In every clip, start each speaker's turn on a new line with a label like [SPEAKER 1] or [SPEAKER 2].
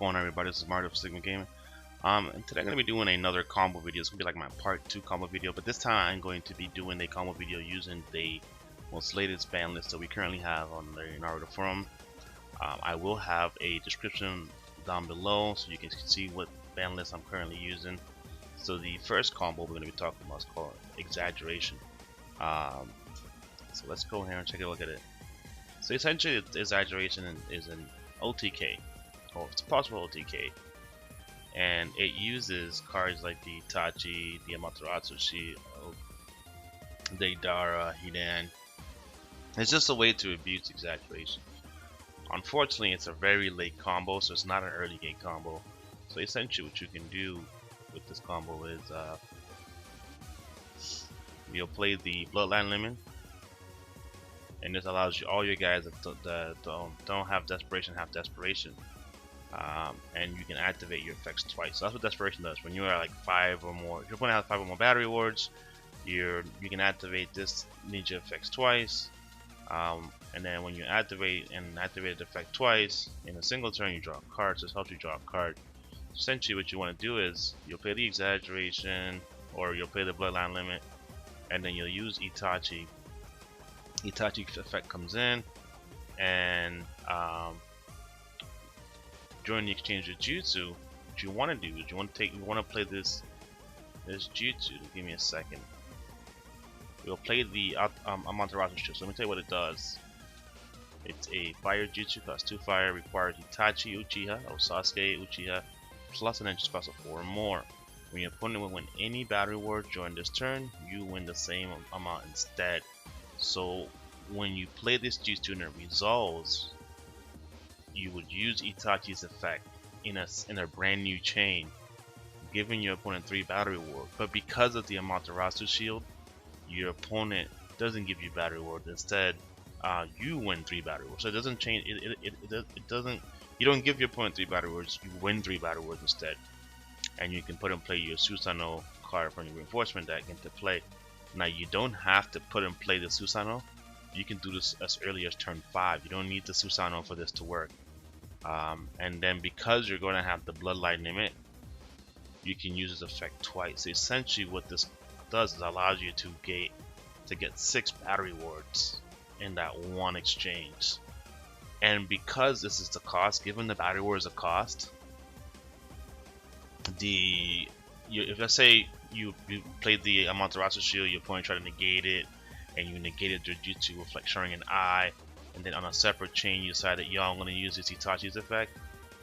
[SPEAKER 1] going on, everybody? This is Mario Sigma Gaming. And today I'm going to be doing another combo video. It's going to be like my part 2 combo video, but this time I'm going to be doing a combo video using the most latest ban list that we currently have on the Naruto forum. I will have a description down below so you can see what ban list I'm currently using. So the first combo we're going to be talking about is called Exaggeration. So let's go here and take a look at it. So essentially, Exaggeration is an OTK, or it's a possible OTK, and it uses cards like the Itachi, the Amaterasu, Deidara, Hidan. It's just a way to abuse Exaggeration. Unfortunately, it's a very late combo, so it's not an early game combo. So essentially, what you can do with this combo is you'll play the Bloodline Limit, and this allows you all your guys that don't have Desperation have Desperation, and you can activate your effects twice. So that's what Desperation does. When you are like 5 or more, if your opponent has 5 or more battery wards, you can activate this ninja effects twice, and then when you activate the effect twice in a single turn, you draw a card. So this helps you draw a card. Essentially, what you want to do is you'll play the Exaggeration, or you'll play the Bloodline Limit, and then you'll use Itachi. Itachi effect comes in, and during the exchange of jutsu, what you want to do is you want to play this jutsu. Give me a second. You'll play the Amaterasu jutsu. So let me tell you what it does. It's a fire jutsu, costs 2 fire, requires Itachi Uchiha or Sasuke Uchiha, plus an entry cost of 4 or more. When your opponent will win any battery ward during this turn, you win the same amount instead. So when you play this jutsu and it resolves, you would use Itachi's effect in a brand new chain, giving your opponent 3 battery ward. But because of the Amaterasu shield, your opponent doesn't give you battery ward. Instead, you win 3 battery wards. So it doesn't change. It doesn't. You don't give your opponent 3 battery wards. You win 3 battery wards instead, and you can put and play your Susanoo card from your reinforcement deck into play. Now you don't have to put and play the Susanoo. You can do this as early as turn 5. You don't need the Susanoo for this to work. And then because you're going to have the Bloodline Limit, you can use this effect twice. So essentially, what this does is allows you to get 6 battery wards in that one exchange. And because this is the cost, given the battery ward is a cost, if let's say you played the Amaterasu shield, your opponent tried to negate it, and you negated your jutsu with like showing an eye, and then on a separate chain you decided, yo, I'm going to use this Itachi's effect.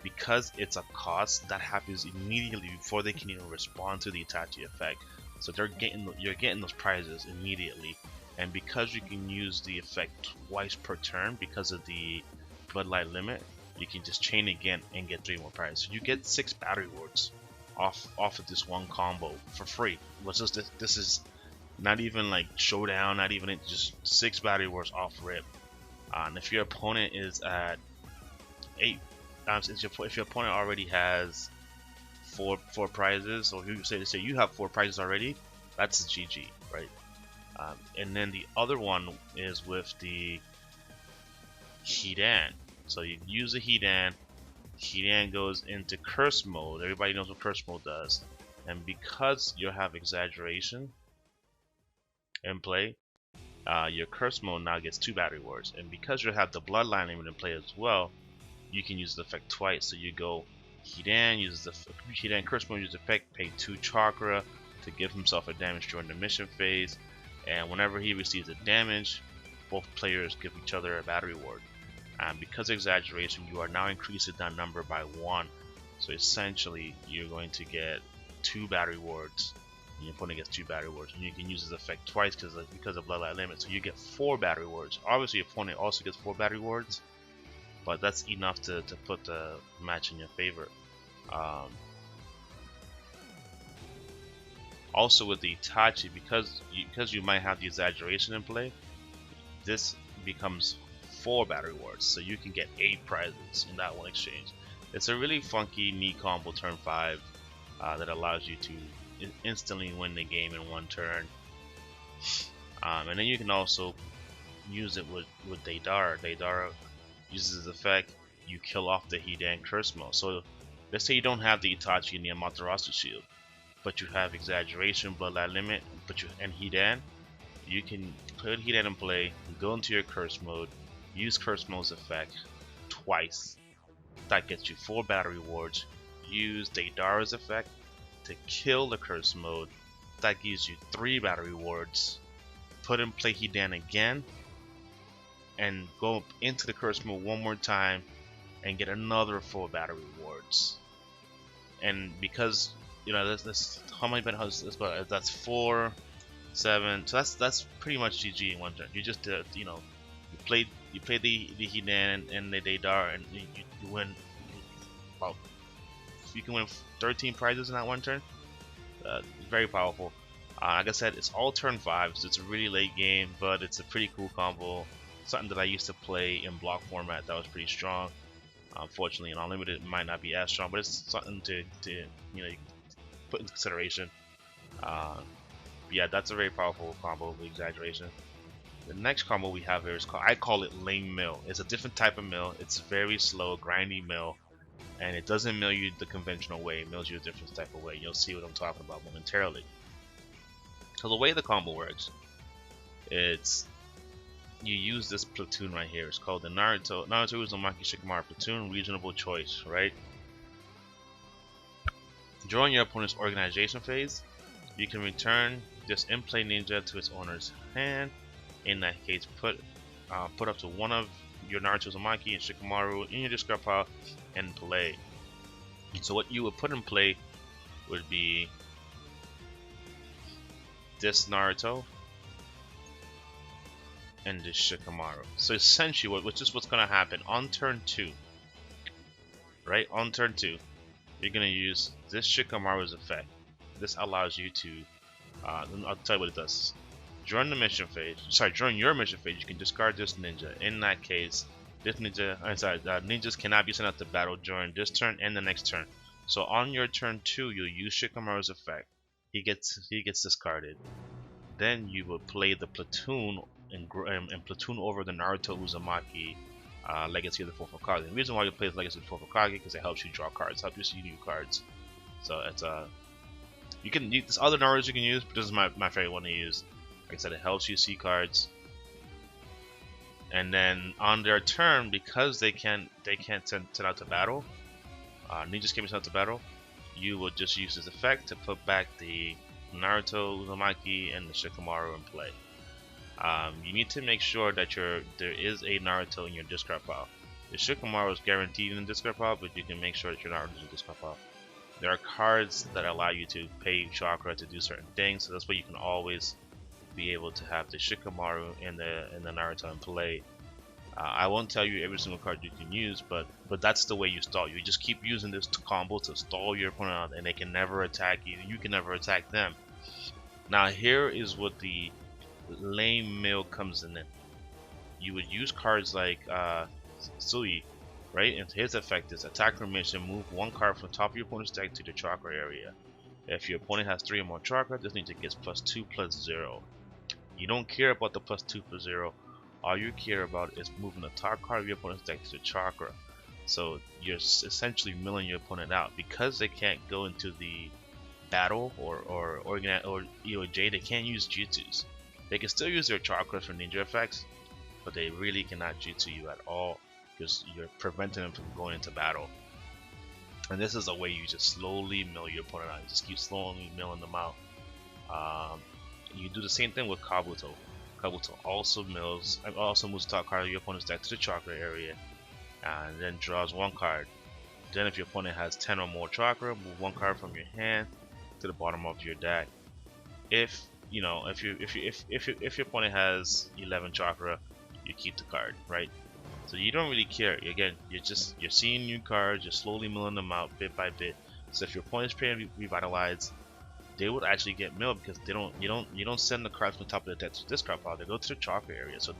[SPEAKER 1] Because it's a cost, that happens immediately before they can even respond to the Itachi effect. So you're getting those prizes immediately, and because you can use the effect twice per turn because of the Bloodline Limit, you can just chain again and get 3 more prizes. So you get 6 battery wards off of this one combo for free. This is not even like showdown, not even just 6 battery wards off rip. And if your opponent is at 8, if your opponent already has four prizes, or you say you have 4 prizes already, that's a GG, right? And then the other one is with the Hidan. So you use the Hidan. Hidan goes into curse mode. Everybody knows what curse mode does. And because you have Exaggeration in play, your curse mode now gets 2 battery wards. And because you have the Bloodline Limit in play as well, you can use the effect twice. So you go Hidan, uses the Hidan curse mode, uses the effect, pay 2 chakra to give himself a damage during the mission phase. And whenever he receives a damage, both players give each other a battery ward. And because of Exaggeration, you are now increasing that number by 1. So essentially, you're going to get 2 battery wards, and your opponent gets 2 battery wards. And you can use this effect twice because of Bloodline Limit. So you get 4 battery wards. Obviously, your opponent also gets 4 battery wards, but that's enough to put the match in your favor. Also with the Itachi, because you might have the Exaggeration in play, this becomes 4 battery wards, so you can get 8 prizes in that one exchange. It's a really funky, neat combo turn 5 that allows you to instantly win the game in 1 turn. And then you can also use it with Deidara. Deidara uses his effect, you kill off the Hidan curse mode. So Let's say you don't have the Itachi and the Amaterasu shield, but you have Exaggeration, Bloodline Limit, and Hidan. You can put Hidan in play, go into your Curse mode, use Curse mode's effect twice. That gets you 4 battle rewards. Use Deidara's effect to kill the Curse mode. That gives you 3 battle rewards. Put in play Hidan again, and go into the Curse mode one more time, and get another 4 battle rewards. And because that's how many battle rewards? That's 4, 7. So that's pretty much GG in one turn. You just you played the Hidan and the Deidara, and you win. Well, you can win 13 prizes in that one turn. Very powerful. Like I said, it's all turn 5, so it's a really late game, but it's a pretty cool combo. Something that I used to play in block format that was pretty strong. Unfortunately, in Unlimited, it might not be as strong, but it's something to put into consideration. Yeah, that's a very powerful combo with Exaggeration. The next combo we have here is I call it Lame Mill. It's a different type of mill. It's a very slow, grindy mill, and it doesn't mill you the conventional way. It mills you a different type of way. You'll see what I'm talking about momentarily. So the way the combo works, it's you use this platoon right here. It's called the Naruto Uzumaki Shikamaru Platoon Reasonable Choice, right? During your opponent's organization phase, you can return this in-play ninja to its owner's hand. In that case, put up to one of your Naruto Uzumaki and Shikamaru in your discard pile and play. So what you would put in play would be this Naruto and this Shikamaru. So essentially, what's going to happen on turn 2, right? On turn 2, you're going to use this Shikamaru's effect. This allows you to, I'll tell you what it does. During your mission phase, you can discard this ninja. In that case, this ninja, ninjas cannot be sent out to battle during this turn and the next turn. So on your turn 2, you'll use Shikamaru's effect. He gets discarded. Then you will play the platoon and platoon over the Naruto Uzumaki Legacy of the Fourth Hokage. The reason why you play the Legacy of the Fourth Hokage because it helps you draw cards, helps you see new cards. So it's there's other Narutos you can use, but this is my favorite one to use. Like I said, it helps you see cards. And then on their turn, because they can't send out to battle, ninjas can't be sent out to battle, you will just use this effect to put back the Naruto Uzumaki and the Shikamaru in play. You need to make sure that there is a Naruto in your discard pile. The Shikamaru is guaranteed in the discard pile, but you can make sure that your Naruto is in the discard pile. There are cards that allow you to pay chakra to do certain things, so that's why you can always be able to have the Shikamaru and the Naruto in play. I won't tell you every single card you can use, but that's the way you stall. You just keep using this combo to stall your opponent out, and they can never attack you. You can never attack them. Now here is what the lame mill comes in. You would use cards like Sui, right? And his effect is attack or mission. Move one card from the top of your opponent's deck to the chakra area. If your opponent has 3 or more chakra, this ninja gets +2/+0. You don't care about the +2/+0. All you care about is moving the top card of your opponent's deck to the chakra. So you're essentially milling your opponent out because they can't go into the battle or EOJ. They can't use jutsus. They can still use their chakras for ninja effects, but they really cannot jutsu you at all because you're preventing them from going into battle. And this is a way you just slowly mill your opponent out. You just keep slowly milling them out. You do the same thing with Kabuto. Kabuto also moves top card of your opponent's deck to the chakra area, and then draws 1 card. Then, if your opponent has 10 or more chakra, move 1 card from your hand to the bottom of your deck. If your opponent has 11 chakra, you keep the card, right? So you don't really care. Again, you're seeing new cards, you're slowly milling them out bit by bit. So if your opponent's playing Revitalize, they would actually get milled because you don't send the cards from the top of the deck to this card pile. They go to the chakra area, so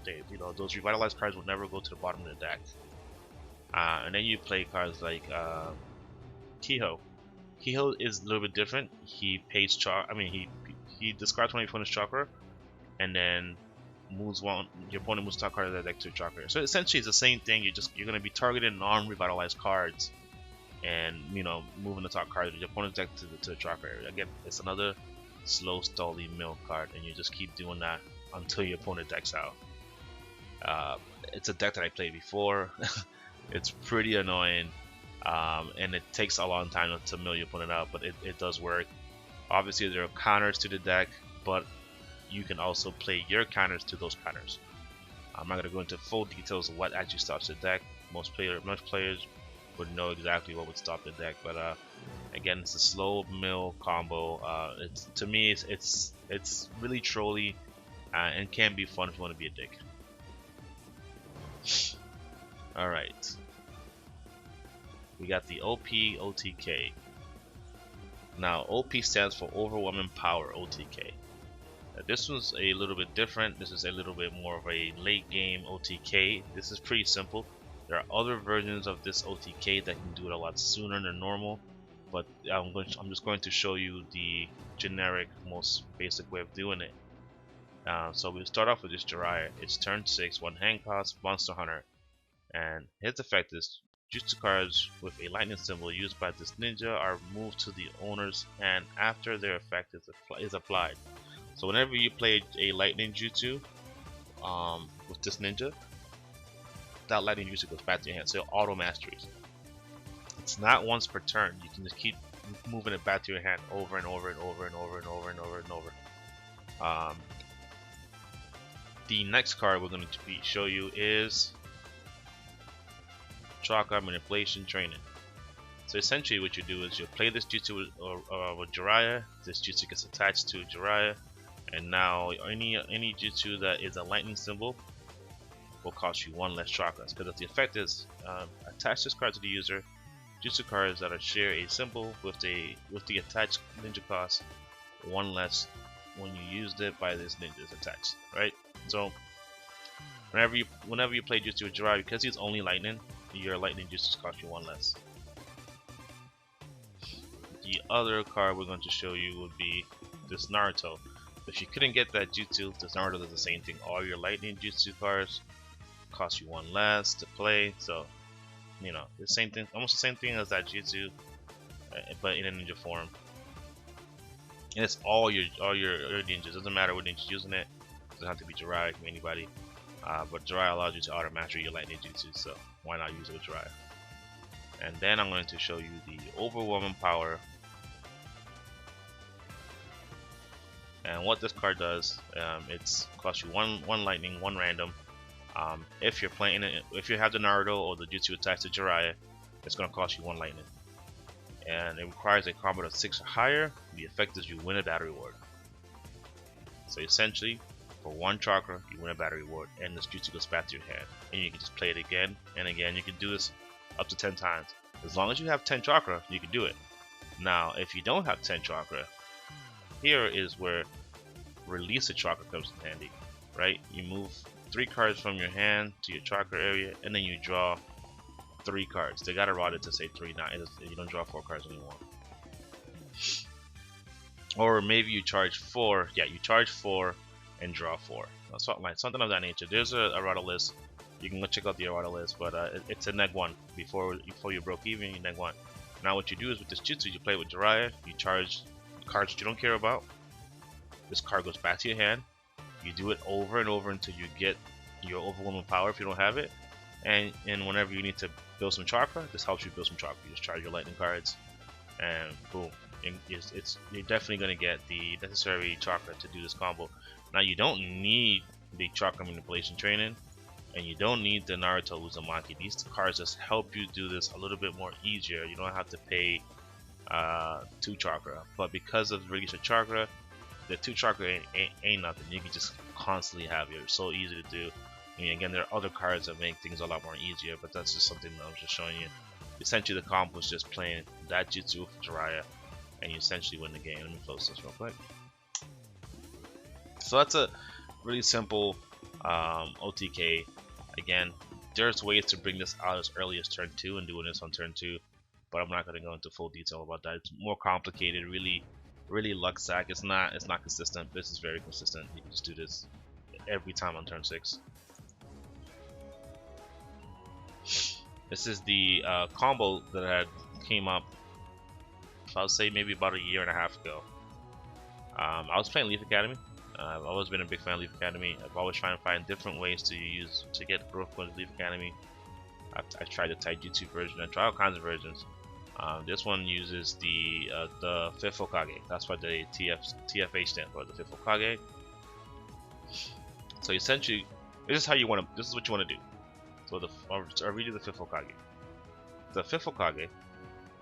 [SPEAKER 1] those Revitalized cards will never go to the bottom of the deck. And then you play cards like Kiho. Kiho is a little bit different. He pays he discards 20 opponent's chakra, and then your opponent moves top card of the deck to the chakra. So essentially, it's the same thing. You're going to be targeting non-revitalized cards and moving the top card of your opponent's deck to the chalk area. Again, it's another slow stally mill card, and you just keep doing that until your opponent decks out. It's a deck that I played before. It's pretty annoying, and it takes a long time to mill your opponent out, but it does work. Obviously, there are counters to the deck, but you can also play your counters to those counters. I'm not going to go into full details of what actually stops the deck. Most players would know exactly what would stop the deck, but again, it's a slow mill combo. To me, it's really trolly, and can be fun if you want to be a dick. Alright, we got the OP OTK. Now, OP stands for Overwhelming Power OTK. This one's a little bit different. This is a little bit more of a late game OTK. This is pretty simple. There are other versions of this OTK that can do it a lot sooner than normal, but I'm just going to show you the generic, most basic way of doing it. So we'll start off with this Jiraiya. It's turn 6, 1 hand cost, Monster Hunter, and his effect is jutsu cards with a lightning symbol used by this ninja are moved to the owner's hand after their effect is applied. So whenever you play a lightning jutsu with this ninja, that lightning jutsu goes back to your hand. So auto masteries. It's not once per turn. You can just keep moving it back to your hand over and over and over and over and over and over and over. The next card we're going to show you is Chakra Manipulation Training. So essentially what you do is you play this jutsu with Jiraiya. This jutsu gets attached to Jiraiya, and now any jutsu that is a lightning symbol will cost you 1 less chakras, because the effect is attach this card to the user. Jutsu cards that share a symbol with the attached ninja cost 1 less when you used it by this ninja is attached, right? So whenever you play jutsu with Jiraiya, because he's only lightning, your lightning jutsus cost you 1 less. The other card we're going to show you would be this Naruto. If you couldn't get that jutsu, this Naruto does the same thing. All your lightning jutsu cards cost you 1 less to play. So the same thing, almost the same thing as that jutsu, but in a ninja form. And it's all your ninjas. Doesn't matter what ninja's using it. Doesn't have to be Jiraiya, it can be anybody. But Jiraiya allows you to auto master your lightning jutsu, so why not use it with Jiraiya? And then I'm going to show you the Overwhelming Power. And what this card does, it's costs you one lightning, 1 random. If you're playing it, if you have the Naruto or the jutsu attached to Jiraiya, it's going to cost you 1 lightning. And it requires a combo of 6 or higher. The effect is you win a battle reward. So essentially, for 1 chakra, you win a battle reward, and this jutsu goes back to your hand. And you can just play it again and again. You can do this up to 10 times. As long as you have 10 chakra, you can do it. Now, if you don't have 10 chakra, here is where release a chakra comes in handy, right? You move 3 cards from your hand to your chakra area, and then you draw 3 cards. They gotta write it to say 3, not you don't draw 4 cards anymore. Or maybe you charge 4. Yeah, you charge 4 and draw 4. Something of that nature. There's a errata list. You can go check out the errata list, but it's a neg 1. Before you broke even, you neg 1. Now what you do is with this jutsu, you play with Jiraiya. You charge cards that you don't care about. This card goes back to your hand. You do it over and over until you get your Overwhelming Power if you don't have it. And whenever you need to build some chakra, this helps you build some chakra. You just charge your lightning cards, and boom. You're definitely going to get the necessary chakra to do this combo. Now you don't need the Chakra Manipulation Training, and you don't need the Naruto Uzumaki. These cards just help you do this a little bit more easier. You don't have to pay 2 chakra, but because of the release of chakra, the 2 chakra ain't nothing. You can just constantly have it. It's so easy to do. I mean, again, there are other cards that make things a lot more easier, but that's just something that I'm just showing you. Essentially, the combo is just playing that jutsu with Jiraiya, and you essentially win the game. Let me close this real quick. So that's a really simple OTK. Again, there's ways to bring this out as early as turn 2 and doing this on turn 2, but I'm not going to go into full detail about that. It's more complicated, really luck sack. It's not consistent. This is very consistent. You can just do this every time on turn 6. This is the combo that came up, so I would say maybe about a year and a half ago. I was playing Leaf Academy. I've always been a big fan of Leaf Academy. I've always tried to find different ways to get growth points in Leaf Academy. I've tried the Taijutsu version. I tried all kinds of versions. This one uses the 5th Hokage. That's what the TFA stands for, the 5th Hokage. So essentially, this is what you want to do. So I'll read you the 5th Hokage. The 5th Hokage,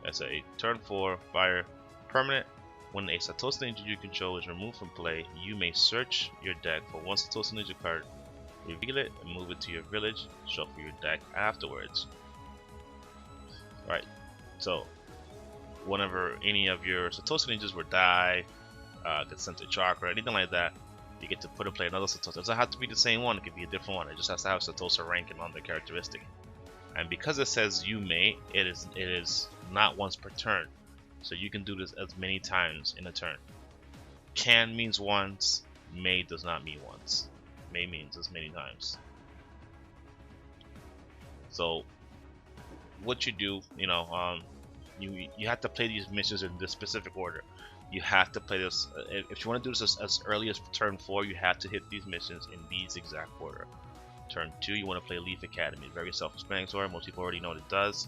[SPEAKER 1] as a turn 4 fire permanent. When a Satoshi Ninja you control is removed from play, you may search your deck for one Satoshi Ninja card, reveal it, and move it to your village. Shuffle your deck afterwards. Right. So, whenever any of your Satoshi Ninjas would die, get sent to Chakra, anything like that, you get to put and play another Satoshi. It doesn't have to be the same one, it could be a different one. It just has to have Satoshi ranking on the characteristic. And because it says you may, it is not once per turn. So you can do this as many times in a turn. Can means once, may does not mean once. May means as many times. So what you do, you have to play these missions in this specific order. You have to play this, if you want to do this as early as turn 4, you have to hit these missions in these exact order. Turn 2, you want to play Leaf Academy. Very self-explanatory, most people already know what it does.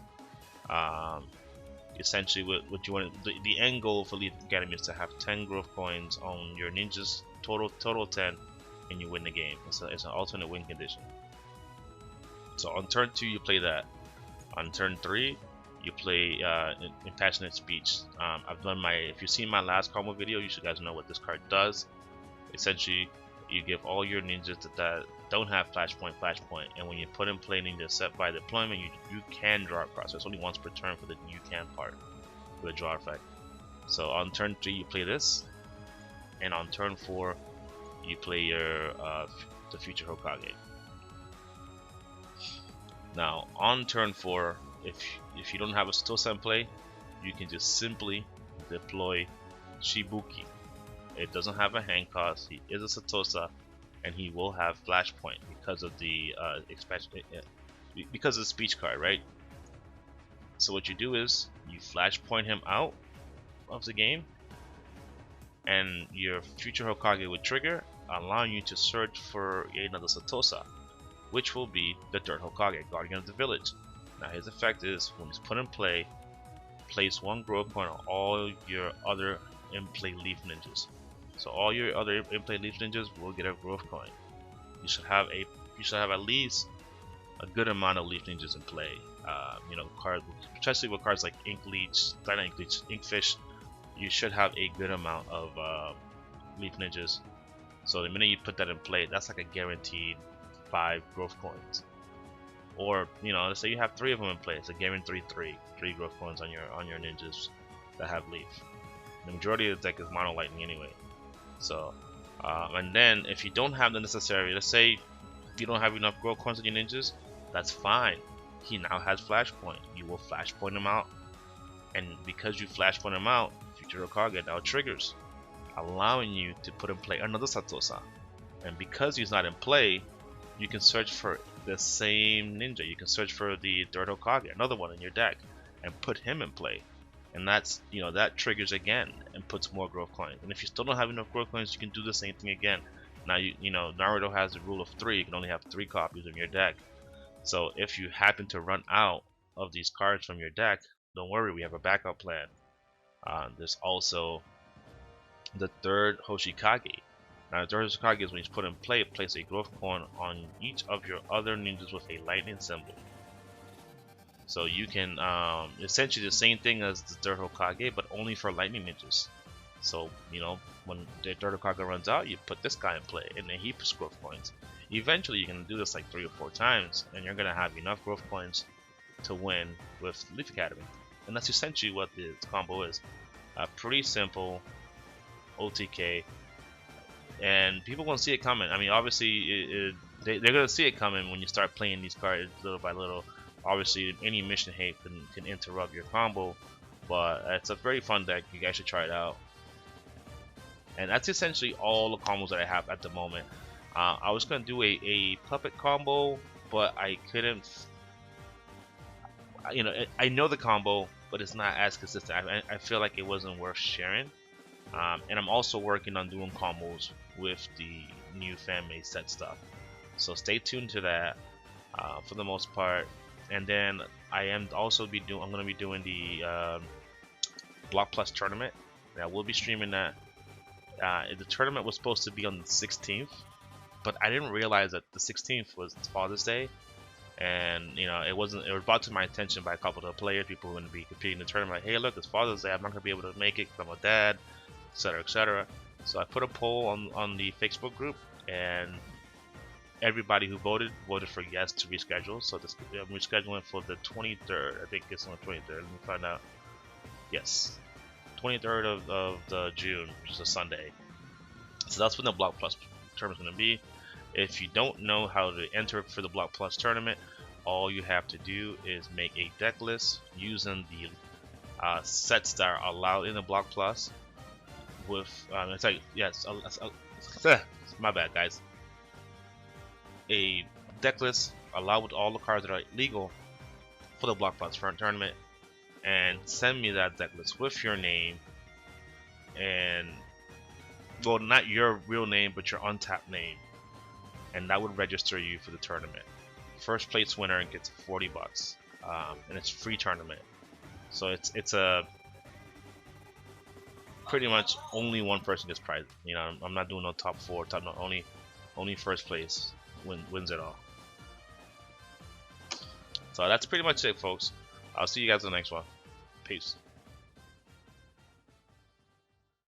[SPEAKER 1] Essentially, what you want, the end goal for Leaf Academy is to have 10 growth coins on your ninjas, total 10, and you win the game. It's an alternate win condition. So on turn 2, you play that. On turn 3, you play Impassionate Speech. I've done if you've seen my last combo video, you should guys know what this card does. Essentially, you give all your ninjas that don't have flashpoint, and when you put in play ninja set by deployment, you can draw a card. So it's only once per turn for the you can part for the draw effect. So on turn 3 you play this, and on turn 4 you play your the future Hokage. Now on turn 4, if you don't have a Satoshi in play, you can just simply deploy Shibuki. It doesn't have a hand cost. He is a Satoshi, and he will have flashpoint because of the expansion, because of the speech card, right? So what you do is you flashpoint him out of the game, and your future Hokage would trigger, allowing you to search for another Satoshi, which will be the third Hokage, Guardian of the Village. Now his effect is, when he's put in play, place 1 growth point on all your other in-play Leaf Ninjas. So all your other in-play Leaf Ninjas will get a growth coin. You should have at least a good amount of Leaf Ninjas in play. Cards, especially with cards like Ink Leech, Inkfish, you should have a good amount of Leaf Ninjas. So the minute you put that in play, that's like a guaranteed 5 growth coins. Or let's say you have 3 of them in play, it's a guaranteed 3 growth coins on your ninjas that have Leaf. The majority of the deck is mono lightning anyway. So, and then if you don't have the necessary, let's say you don't have enough growth coins on your ninjas, that's fine. He now has flashpoint. You will flashpoint him out, and because you flashpoint him out, future Hokage now triggers, allowing you to put in play another Satoshi. And because he's not in play, you can search for the same ninja. You can search for the third Hokage, another one in your deck, and put him in play. And that's, that triggers again and puts more growth coins. And if you still don't have enough growth coins, you can do the same thing again. Now Naruto has the rule of 3. You can only have 3 copies in your deck. So if you happen to run out of these cards from your deck, don't worry, we have a backup plan. There's also the third Hoshikage. Now the third Hoshikage is when he's put in play, place a growth coin on each of your other ninjas with a lightning symbol. So you can essentially the same thing as the third Hokage, but only for lightning ninjas. So when the third Hokage runs out, you put this guy in play, and then he puts growth coins. Eventually, you can do this like 3 or 4 times, and you're gonna have enough growth coins to win with Leaf Academy. And that's essentially what the combo is. Pretty simple OTK, and people won't see it coming. I mean, obviously, they're gonna see it coming when you start playing these cards little by little. Obviously, any mission hate can interrupt your combo, but it's a very fun deck. You guys should try it out. And that's essentially all the combos that I have at the moment. I was gonna do a puppet combo, but I couldn't. you know, I know the combo, but it's not as consistent. I feel like it wasn't worth sharing. And I'm also working on doing combos with the new fan made set stuff. So stay tuned to that for the most part. And then I am also I'm going to be doing the Block Plus tournament. I will be streaming that. The tournament was supposed to be on the 16th, but I didn't realize that the 16th was Father's Day. And you know, it was brought to my attention by a couple of the players, people who are going to be competing in the tournament. Like, hey, look, it's Father's Day. I'm not going to be able to make it because I'm a dad, etc., etc. So I put a poll on the Facebook group, and everybody who voted for yes to reschedule. So I'm rescheduling for the 23rd. I think it's on the 23rd. Let me find out. Yes, 23rd of the June, which is a Sunday. So that's when the Block Plus tournament is going to be. If you don't know how to enter for the Block Plus tournament, all you have to do is make a deck list using the sets that are allowed in the Block Plus. With it's like, yes, my bad, guys. A deck list allowed with all the cards that are legal for the Block Plus tournament, and send me that deck list with your name and, well, not your real name, but your untapped name, and that would register you for the tournament. First place winner gets 40 bucks, and it's free tournament. So it's a pretty much only one person gets prize. You know, I'm not doing no top four, only first place wins it all. So that's pretty much it, folks. I'll see you guys in the next one. Peace.